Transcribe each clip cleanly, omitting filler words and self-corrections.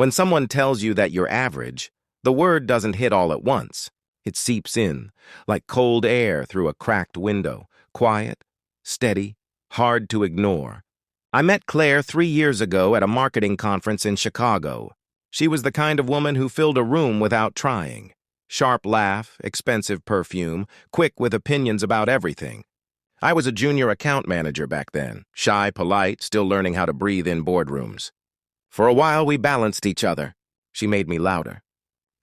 When someone tells you that you're average, the word doesn't hit all at once. It seeps in, like cold air through a cracked window, quiet, steady, hard to ignore. I met Claire 3 years ago at a marketing conference in Chicago. She was the kind of woman who filled a room without trying. Sharp laugh, expensive perfume, quick with opinions about everything. I was a junior account manager back then, shy, polite, still learning how to breathe in boardrooms. For a while, we balanced each other. She made me louder.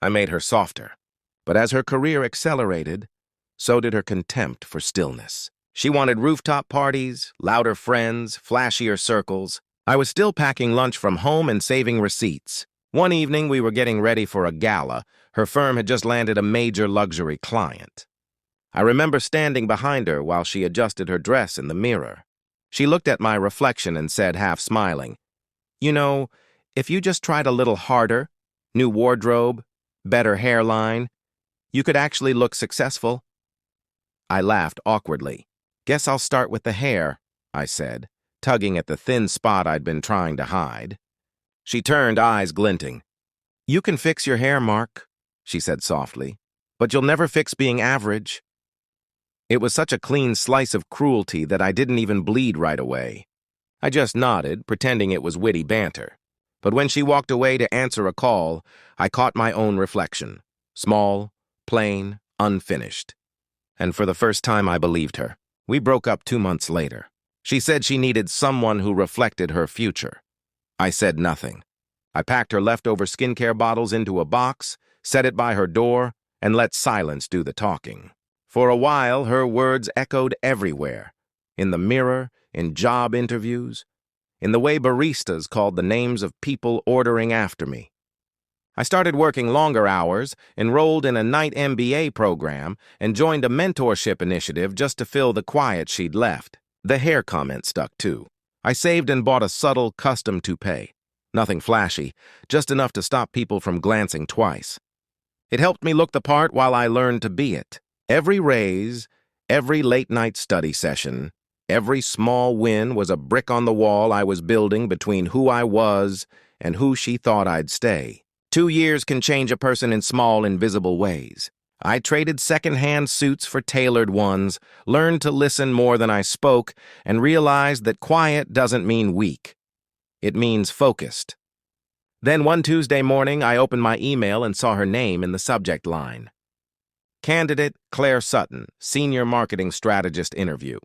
I made her softer. But as her career accelerated, so did her contempt for stillness. She wanted rooftop parties, louder friends, flashier circles. I was still packing lunch from home and saving receipts. One evening, we were getting ready for a gala. Her firm had just landed a major luxury client. I remember standing behind her while she adjusted her dress in the mirror. She looked at my reflection and said, half smiling, "You know, if you just tried a little harder, new wardrobe, better hairline, you could actually look successful." I laughed awkwardly. "Guess I'll start with the hair," I said, tugging at the thin spot I'd been trying to hide. She turned, eyes glinting. "You can fix your hair, Mark," she said softly, "but you'll never fix being average." It was such a clean slice of cruelty that I didn't even bleed right away. I just nodded, pretending it was witty banter. But when she walked away to answer a call, I caught my own reflection. Small, plain, unfinished. And for the first time, I believed her. We broke up 2 months later. She said she needed someone who reflected her future. I said nothing. I packed her leftover skincare bottles into a box, set it by her door, and let silence do the talking. For a while, her words echoed everywhere. In the mirror, in job interviews, in the way baristas called the names of people ordering after me. I started working longer hours, enrolled in a night MBA program, and joined a mentorship initiative just to fill the quiet she'd left. The hair comment stuck too. I saved and bought a subtle, custom toupee. Nothing flashy, just enough to stop people from glancing twice. It helped me look the part while I learned to be it. Every raise, every late-night study session, every small win was a brick on the wall I was building between who I was and who she thought I'd stay. 2 years can change a person in small, invisible ways. I traded second-hand suits for tailored ones, learned to listen more than I spoke, and realized that quiet doesn't mean weak. It means focused. Then one Tuesday morning, I opened my email and saw her name in the subject line. Candidate Claire Sutton, Senior Marketing Strategist Interview.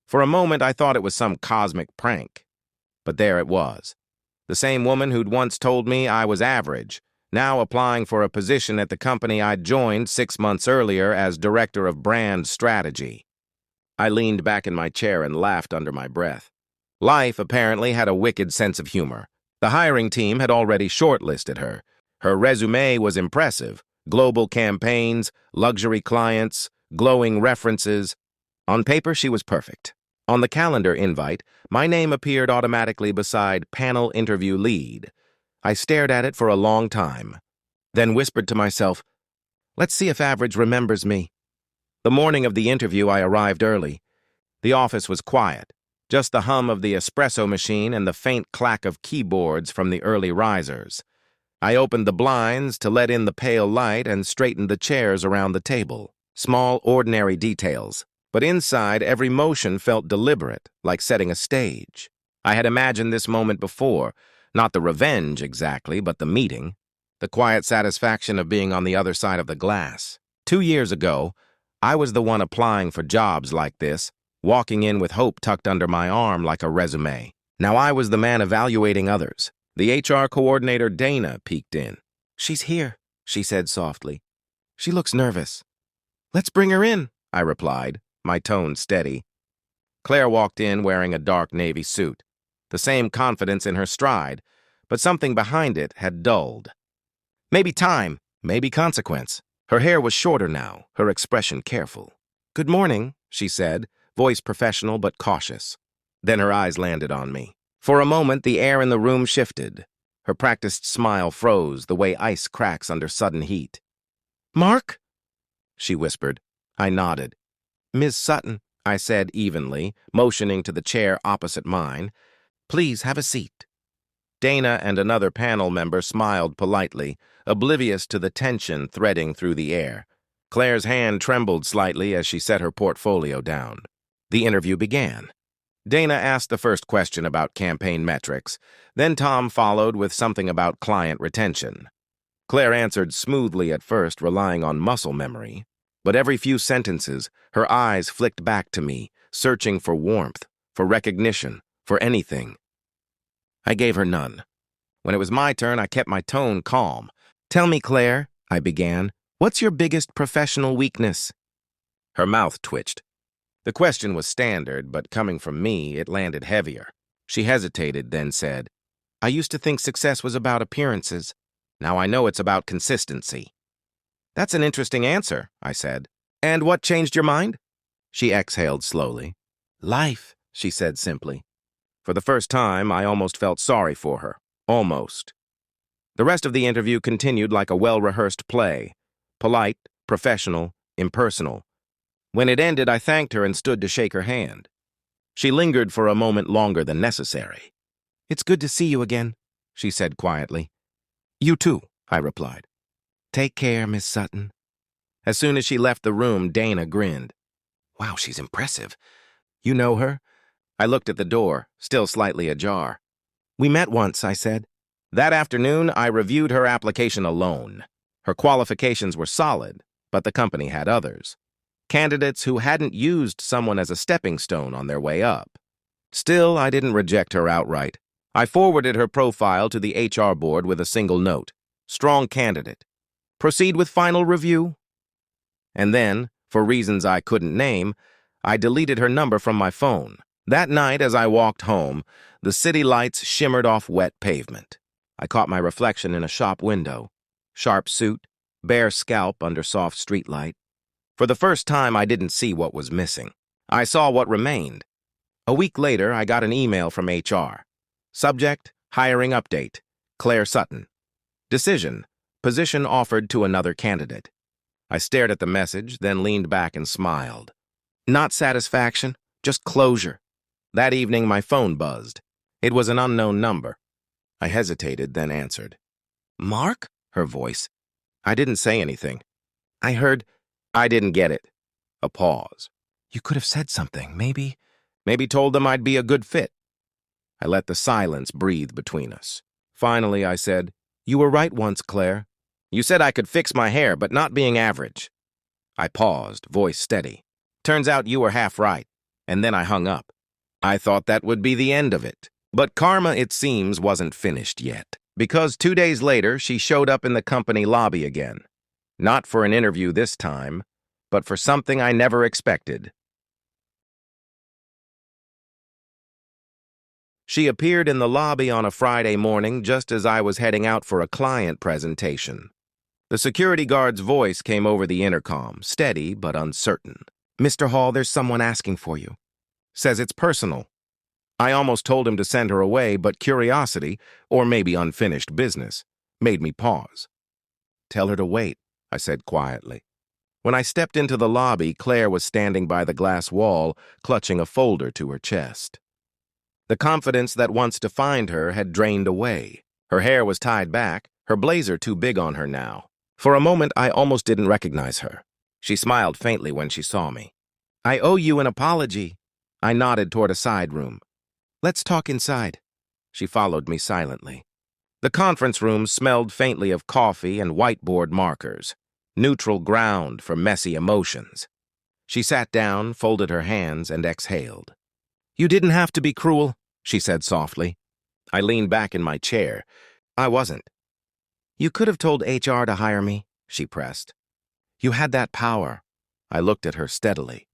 For a moment, I thought it was some cosmic prank. But there it was. The same woman who'd once told me I was average, now applying for a position at the company I'd joined 6 months earlier as Director of Brand Strategy. I leaned back in my chair and laughed under my breath. Life apparently had a wicked sense of humor. The hiring team had already shortlisted her. Her resume was impressive. Global campaigns, luxury clients, glowing references. On paper, she was perfect. On the calendar invite, my name appeared automatically beside Panel Interview Lead. I stared at it for a long time, then whispered to myself, "Let's see if Average remembers me." The morning of the interview, I arrived early. The office was quiet, just the hum of the espresso machine and the faint clack of keyboards from the early risers. I opened the blinds to let in the pale light and straightened the chairs around the table. Small, ordinary details. But inside, every motion felt deliberate, like setting a stage. I had imagined this moment before, not the revenge exactly, but the meeting, the quiet satisfaction of being on the other side of the glass. 2 years ago, I was the one applying for jobs like this, walking in with hope tucked under my arm like a resume. Now I was the man evaluating others. The HR coordinator, Dana, peeked in. "She's here," she said softly. "She looks nervous." "Let's bring her in," I replied, my tone steady. Claire walked in wearing a dark navy suit, the same confidence in her stride, but something behind it had dulled. Maybe time, maybe consequence. Her hair was shorter now, her expression careful. "Good morning," she said, voice professional but cautious. Then her eyes landed on me. For a moment, the air in the room shifted. Her practiced smile froze, the way ice cracks under sudden heat. "Mark?" she whispered. I nodded. "Ms. Sutton," I said evenly, motioning to the chair opposite mine. "Please have a seat." Dana and another panel member smiled politely, oblivious to the tension threading through the air. Claire's hand trembled slightly as she set her portfolio down. The interview began. Dana asked the first question about campaign metrics, then Tom followed with something about client retention. Claire answered smoothly at first, relying on muscle memory, but every few sentences, her eyes flicked back to me, searching for warmth, for recognition, for anything. I gave her none. When it was my turn, I kept my tone calm. "Tell me, Claire," I began, "what's your biggest professional weakness?" Her mouth twitched. The question was standard, but coming from me, it landed heavier. She hesitated, then said, "I used to think success was about appearances. Now I know it's about consistency." "That's an interesting answer," I said. "And what changed your mind?" She exhaled slowly. "Life," she said simply. For the first time, I almost felt sorry for her. Almost. The rest of the interview continued like a well-rehearsed play. Polite, professional, impersonal. When it ended, I thanked her and stood to shake her hand. She lingered for a moment longer than necessary. "It's good to see you again," she said quietly. "You too," I replied. "Take care, Miss Sutton." As soon as she left the room, Dana grinned. "Wow, she's impressive. You know her?" I looked at the door, still slightly ajar. "We met once," I said. That afternoon, I reviewed her application alone. Her qualifications were solid, but the company had others. Candidates who hadn't used someone as a stepping stone on their way up. Still, I didn't reject her outright. I forwarded her profile to the HR board with a single note. Strong candidate. Proceed with final review. And then, for reasons I couldn't name, I deleted her number from my phone. That night, as I walked home, the city lights shimmered off wet pavement. I caught my reflection in a shop window. Sharp suit, bare scalp under soft streetlight. For the first time, I didn't see what was missing. I saw what remained. A week later, I got an email from HR. Subject, hiring update, Claire Sutton. Decision, position offered to another candidate. I stared at the message, then leaned back and smiled. Not satisfaction, just closure. That evening, my phone buzzed. It was an unknown number. I hesitated, then answered. "Mark?" Her voice. I didn't say anything. I heard, "I didn't get it." A pause. "You could have said something, maybe told them I'd be a good fit." I let the silence breathe between us. Finally, I said, "You were right once, Claire. You said I could fix my hair, but not being average." I paused, voice steady. "Turns out you were half right." And then I hung up. I thought that would be the end of it. But karma, it seems, wasn't finished yet. Because 2 days later, she showed up in the company lobby again. Not for an interview this time, but for something I never expected. She appeared in the lobby on a Friday morning just as I was heading out for a client presentation. The security guard's voice came over the intercom, steady but uncertain. "Mr. Hall, there's someone asking for you. Says it's personal." I almost told him to send her away, but curiosity, or maybe unfinished business, made me pause. "Tell her to wait," I said quietly. When I stepped into the lobby, Claire was standing by the glass wall, clutching a folder to her chest. The confidence that once defined her had drained away. Her hair was tied back, her blazer too big on her now. For a moment, I almost didn't recognize her. She smiled faintly when she saw me. "I owe you an apology." I nodded toward a side room. "Let's talk inside." She followed me silently. The conference room smelled faintly of coffee and whiteboard markers. Neutral ground for messy emotions. She sat down, folded her hands, and exhaled. "You didn't have to be cruel," she said softly. I leaned back in my chair. I wasn't. "You could have told HR to hire me," she pressed. "You had that power." I looked at her steadily.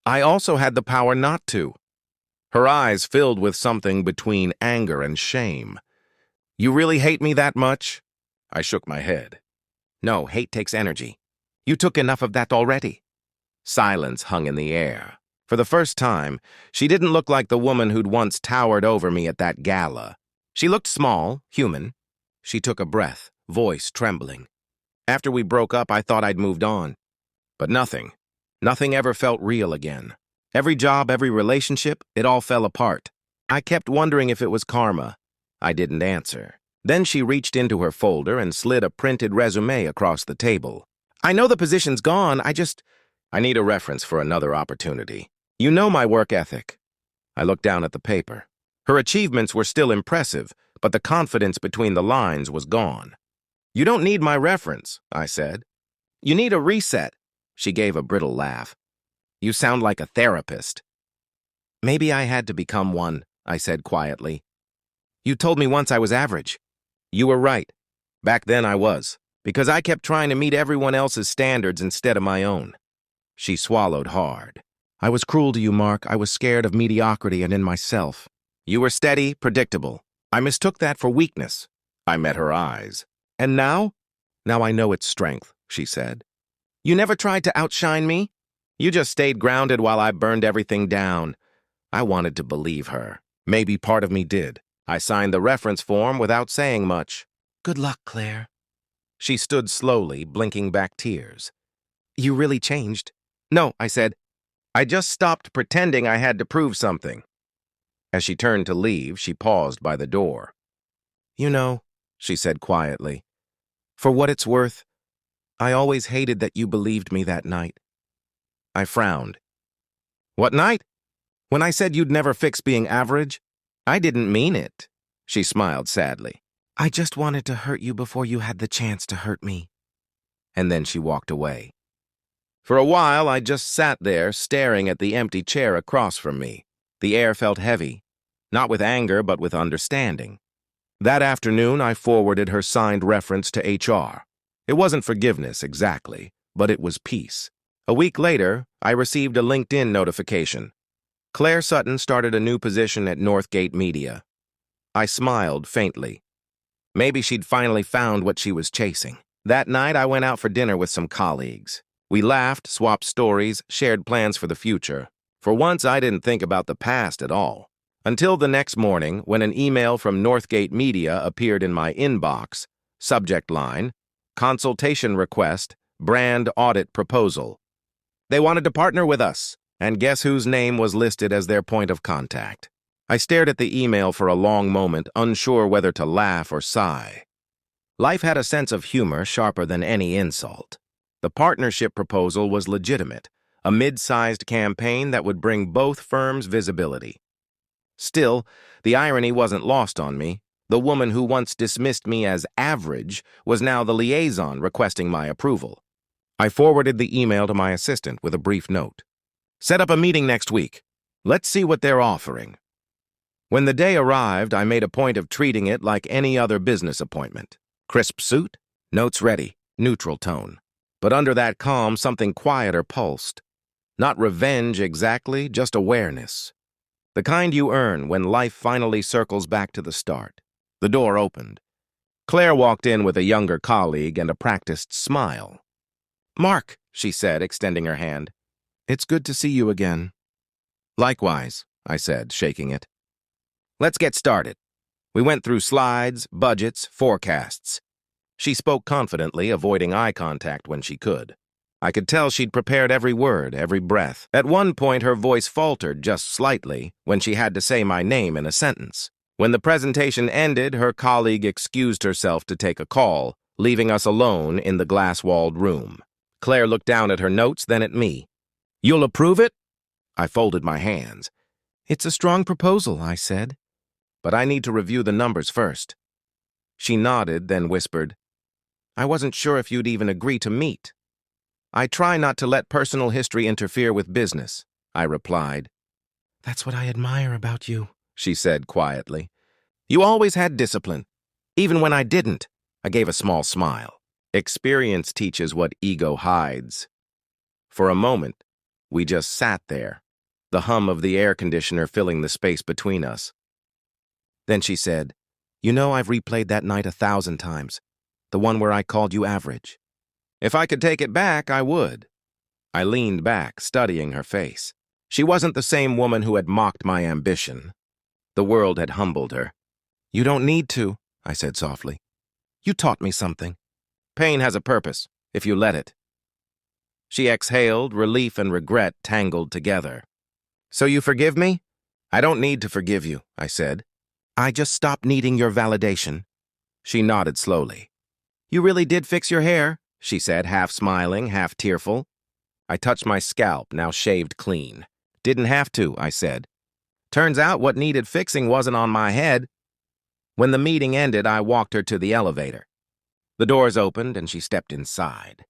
"I also had the power not to." Her eyes filled with something between anger and shame. "You really hate me that much?" I shook my head. "No, hate takes energy. You took enough of that already." Silence hung in the air. For the first time, she didn't look like the woman who'd once towered over me at that gala. She looked small, human. She took a breath, voice trembling. After we broke up, I thought I'd moved on. But nothing ever felt real again. Every job, every relationship, it all fell apart. I kept wondering if it was karma. I didn't answer. Then she reached into her folder and slid a printed resume across the table. I know the position's gone, I need a reference for another opportunity. You know my work ethic. I looked down at the paper. Her achievements were still impressive, but the confidence between the lines was gone. You don't need my reference, I said. You need a reset. She gave a brittle laugh. You sound like a therapist. Maybe I had to become one, I said quietly. You told me once I was average. You were right. Back then I was, because I kept trying to meet everyone else's standards instead of my own. She swallowed hard. I was cruel to you, Mark. I was scared of mediocrity and in myself. You were steady, predictable. I mistook that for weakness. I met her eyes. And now? Now I know it's strength, she said. You never tried to outshine me? You just stayed grounded while I burned everything down. I wanted to believe her. Maybe part of me did. I signed the reference form without saying much. Good luck, Claire. She stood slowly, blinking back tears. You really changed. No, I said. I just stopped pretending I had to prove something. As she turned to leave, she paused by the door. You know, she said quietly, for what it's worth, I always hated that you believed me that night. I frowned. What night? When I said you'd never fix being average? I didn't mean it. She smiled sadly. I just wanted to hurt you before you had the chance to hurt me. And then she walked away. For a while, I just sat there, staring at the empty chair across from me. The air felt heavy, not with anger, but with understanding. That afternoon, I forwarded her signed reference to HR. It wasn't forgiveness, exactly, but it was peace. A week later, I received a LinkedIn notification. Claire Sutton started a new position at Northgate Media. I smiled faintly. Maybe she'd finally found what she was chasing. That night, I went out for dinner with some colleagues. We laughed, swapped stories, shared plans for the future. For once, I didn't think about the past at all. Until the next morning, when an email from Northgate Media appeared in my inbox, subject line, consultation request, brand audit proposal. They wanted to partner with us, and guess whose name was listed as their point of contact? I stared at the email for a long moment, unsure whether to laugh or sigh. Life had a sense of humor sharper than any insult. The partnership proposal was legitimate, a mid-sized campaign that would bring both firms visibility. Still, the irony wasn't lost on me. The woman who once dismissed me as average was now the liaison requesting my approval. I forwarded the email to my assistant with a brief note. Set up a meeting next week. Let's see what they're offering. When the day arrived, I made a point of treating it like any other business appointment. Crisp suit, notes ready, neutral tone. But under that calm, something quieter pulsed. Not revenge exactly, just awareness. The kind you earn when life finally circles back to the start. The door opened. Claire walked in with a younger colleague and a practiced smile. Mark, she said, extending her hand. It's good to see you again. Likewise, I said, shaking it. Let's get started. We went through slides, budgets, forecasts. She spoke confidently, avoiding eye contact when she could. I could tell she'd prepared every word, every breath. At one point, her voice faltered just slightly when she had to say my name in a sentence. When the presentation ended, her colleague excused herself to take a call, leaving us alone in the glass-walled room. Claire looked down at her notes, then at me. You'll approve it? I folded my hands. It's a strong proposal, I said. But I need to review the numbers first. She nodded, then whispered, I wasn't sure if you'd even agree to meet. I try not to let personal history interfere with business, I replied. That's what I admire about you, she said quietly. You always had discipline, even when I didn't. I gave a small smile. Experience teaches what ego hides. For a moment, we just sat there, the hum of the air conditioner filling the space between us. Then she said, You know I've replayed that night 1,000 times. The one where I called you average. If I could take it back, I would. I leaned back, studying her face. She wasn't the same woman who had mocked my ambition. The world had humbled her. You don't need to, I said softly. You taught me something. Pain has a purpose, if you let it. She exhaled, relief and regret tangled together. So you forgive me? I don't need to forgive you, I said. I just stopped needing your validation. She nodded slowly. You really did fix your hair, she said, half smiling, half tearful. I touched my scalp, now shaved clean. Didn't have to, I said. Turns out what needed fixing wasn't on my head. When the meeting ended, I walked her to the elevator. The doors opened and she stepped inside.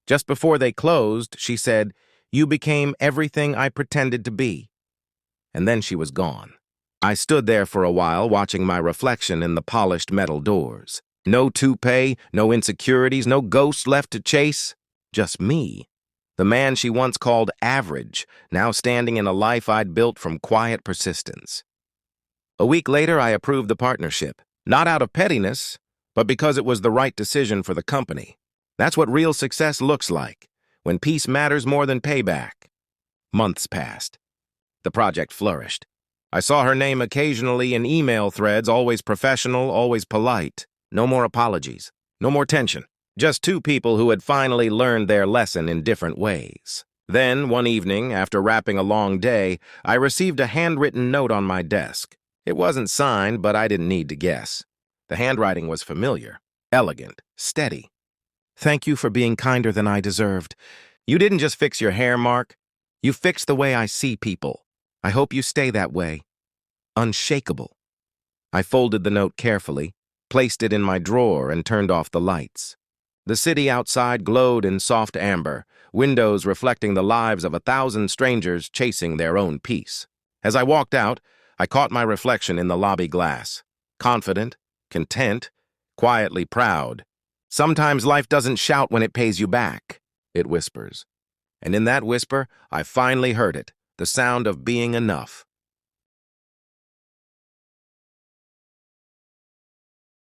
Just before they closed, she said, You became everything I pretended to be. And then she was gone. I stood there for a while, watching my reflection in the polished metal doors. No toupee, no insecurities, no ghosts left to chase. Just me. The man she once called average, now standing in a life I'd built from quiet persistence. A week later, I approved the partnership. Not out of pettiness, but because it was the right decision for the company. That's what real success looks like, when peace matters more than payback. Months passed. The project flourished. I saw her name occasionally in email threads, always professional, always polite. No more apologies. No more tension. Just two people who had finally learned their lesson in different ways. Then, one evening, after wrapping a long day, I received a handwritten note on my desk. It wasn't signed, but I didn't need to guess. The handwriting was familiar, elegant, steady. Thank you for being kinder than I deserved. You didn't just fix your hair, Mark. You fixed the way I see people. I hope you stay that way. Unshakable. I folded the note carefully, placed it in my drawer, and turned off the lights. The city outside glowed in soft amber, windows reflecting the lives of 1,000 strangers chasing their own peace. As I walked out, I caught my reflection in the lobby glass. Confident, content, quietly proud. Sometimes life doesn't shout when it pays you back, it whispers. And in that whisper, I finally heard it, the sound of being enough.